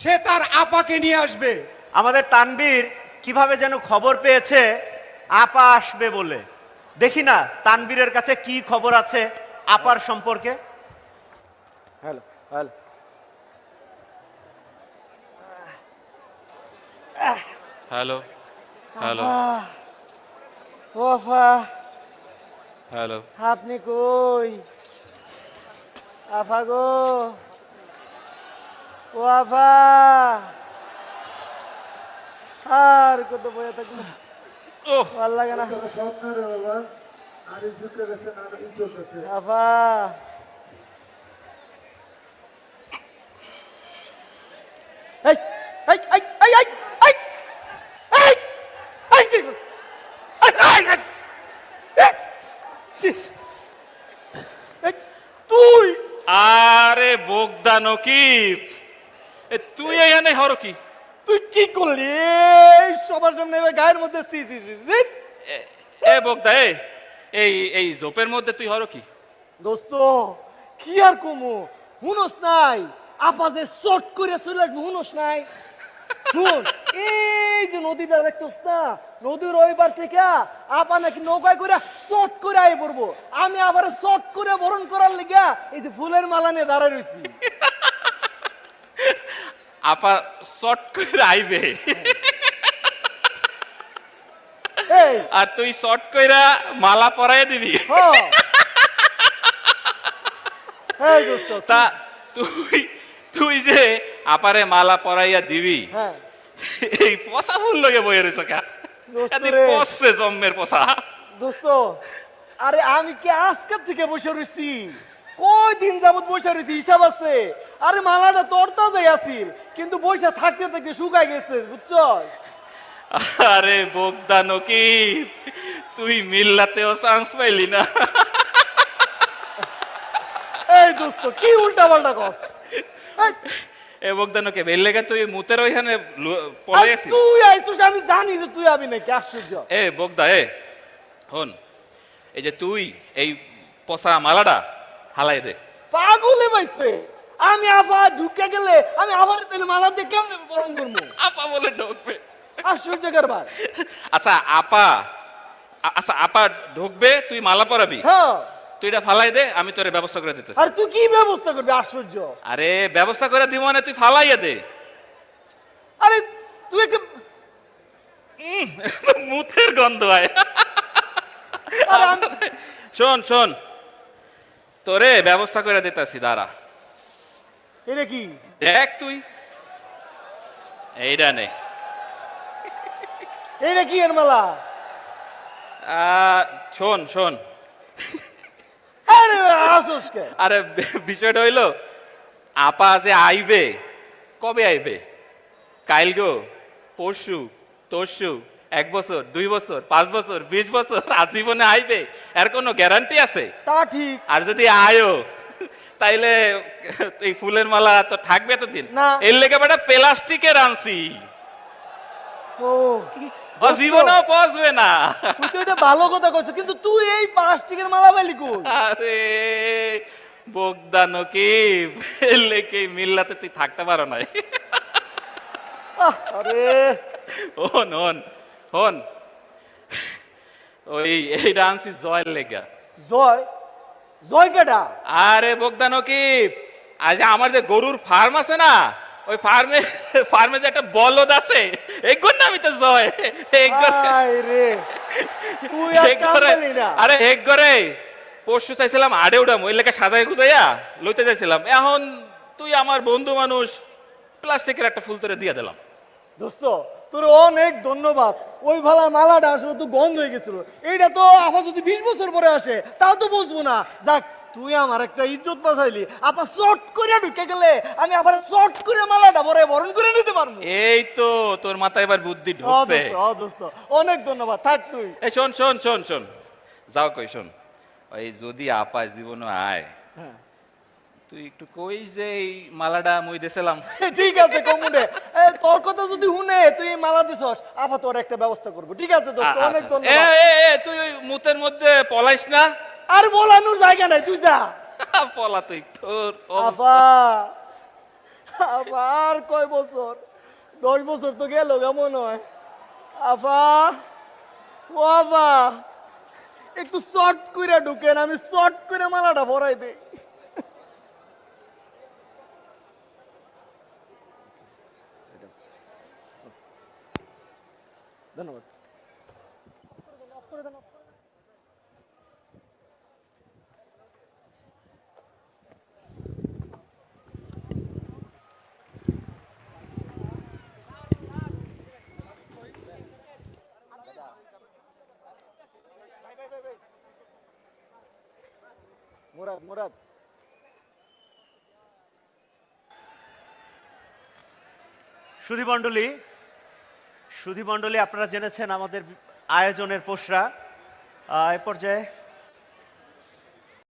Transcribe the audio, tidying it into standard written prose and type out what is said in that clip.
সে তার আপাকে নিয়ে আসবে। আমাদের তানবীর কিভাবে যেন খবর পেয়েছে আপা আসবে বলে। দেখি না তানবীরের কাছে কি খবর আছে আপার সম্পর্কে। হ্যালো হ্যালো হ্যালো হ্যালো ও আফা, হ্যালো। আপনি কই? আফা গো, ও আফা, আর কত বয়ে থাকবে, ওহ, ভাল লাগে না আফা। এই এই এই এই এই এই এই এই কি করছিস? এই, এই, এই, এই, ছি, এই, তুই আরে বোগদা নকিব, তুই এখানে হর কি? তুই কি করলি? এই সবার সামনে এবার গায়ের মধ্যে সি সি সি সি। এ বোগদা, এই এই জোপের মধ্যে তুই হর কি? দোস্ত কি আর কমু, হুনস নাই আপা যে শর্ট করে চলে আসবো, হুনস নাই। শুন, এই যে নদীটা দেখতেছ না, নদীর ওইবার থেকে আপা নাকি নৌকায় করে শর্ট করে আই পড়বো। আমি আবার শর্ট করে বরণ করার লিগা এই যে ফুলের মালা নিয়ে দাঁড়ায় রয়েছি। আপা শর্ট করে আইবে এই আর তুই শর্ট কইরা মালা পরাই দিবি। হ্যাঁ, এই দোস্ত তা তুই তুই যে আপারে মালা পরাইয়া দিবি, হ্যাঁ এই পচা ফুল লগে বইয়ে রয়েছ কা? দোস্ত এদি রে, পচছে জম্মের পচা। দোস্ত আরে আমি কি আজকের থেকে বসে রয়েছি? কয় দিন যাবত বসে রয়েছি হিসাব আছে। আরে মালাটা তোর তাজাই আছিল, কিন্তু বসে থাকতে থাকতে শুকাই গেছে, বুঝছো? আরে বোগদা নকিব, তুই মিল্লাতেও চান্স পাইলি না। এই দোস্ত কি উল্টা পাল্টা কর? এ বোগদা নকিব, এর লেগে তুই মুতের ওইখানে পলাই আছিস। তুই আইছিস, আমি জানি যে তুই আবি নাকি, আশ্চর্য। এ বোগদা, হন, এই যে তুই এই পচা মালাটা হালাই দে। পাগলে পাইছে, আমি আবার ঢুকে গেলে আমি আবার তেল মালা দিয়ে কেমনে বরণ করবো? আপা বলে ঢুকবে। আশ্চর্য কারবার। আচ্ছা আপা ঢুকবে, তুই মালা পরাবি, হ্যাঁ, তুই এটা ফালাই দে, আমি তোর ব্যবস্থা করে দিতেছি। আর তুই কি ব্যবস্থা করবি? আশ্চর্য। আরে ব্যবস্থা করে দিব মানে তুই ফালাইয়া দে। আরে তুই একটা, মুতের গন্ধ হয়। আরে আমি- শোন শোন, তোরে ব্যবস্থা করে দিতেছি, দাঁড়া। এটা কি? দেখ তুই এইটা নে। এটা কি এর মালা? শোন শোন, আরে আসুস কে? আরে বিষয়টা হইলো, আপা যে আইবে, কবে আইবে? কাইল গো, পরশু, তরশু, 1 বছর, 2 বছর, 5 বছর, 20 বছর, আজীবনে আইবে? এর কোনো গ্যারান্টি আছে? তা ঠিক আর যদি আয়ো, তাইলে এই ফুলের মালা তো থাকবে এতদিন না। এর লেগে বেটা প্লাস্টিকের আনছি, ও জীবনেও পচবে না। তুই তো এটা ভালো কথা কইছিস, কিন্তু তুই এই প্লাস্টিকের মালা পাইলি কই? আরে বোগদা নকিব, এর লেগে মিল্লাতে তুই থাকতে পারো নাই। আরে হন হন হন, ওই এইটা আনছি জয়ের লেগা। জয়, জয় কেডা? আরে বোগদা নকিব, আজ আমার যে গরুর ফার্ম আছে না, ওই ফার্মে যে একটা বলদ আছে, এই না আমি তো জয়। আয় রে, তুই আর কামলি না। আরে এক করে পরশু চাইছিলাম আড়ে উঠাম, ওই লেখা সাজাই গুজাইয়া লইতে চাইছিলাম, এখন তুই আমার বন্ধু মানুষ, প্লাস্টিকের একটা ফুল তোরে দিয়ে দিলাম। দোস্ত তোর অনেক ধন্যবাদ। ওই ভালা মালাটা আসলে তো গন্ধ হয়ে গেছিল। এইটা তো আপা যদি 20 বছর পরে আসে তাও তো বুঝবো না। যাক, তুই আমার একটা ইজ্জত বাঁচাইলি। আপা শর্ট করে ঢুকে গেলে আমি আবার শর্ট করে মালাটা পরে বরণ করে নিতে পারবো। এই তো তোর মাথায় এবার বুদ্ধি ঢুকছে। দোস্ত অনেক ধন্যবাদ, থাক তুই। এই শোন শোন শোন শোন, যাও কই শোন, ওই যদি আপা জীবনে আয়, হ্যাঁ তুই একটু কই যে এই মালাটা মুই দিছিলাম। ঠিক আছে কমুনে, তোর কথা যদি শুনে তুই এই মালা দিছস, আপা তোর একটা ব্যবস্থা করবো। ঠিক আছে দোস্ত, অনেক ধন্যবাদ। তুই ওই মুতের মধ্যে পলাইস না। আর বলানোর জায়গা নাই, তুই যা। পলা তুই, তোর আপা আবার কয় বছর? 10 বছর তো গেল কেমন হয়? আফা, ও আফা, একটু শর্ট করে ঢুকেন, আমি শর্ট করে মালাটা ভরাই দিই। ধন্যবাদ। মুরাদ, মুরাদ, সুধী মণ্ডলী, আপনারা জেনেছেন আমাদের আয়োজনের পোষরা। এ পর্যায়ে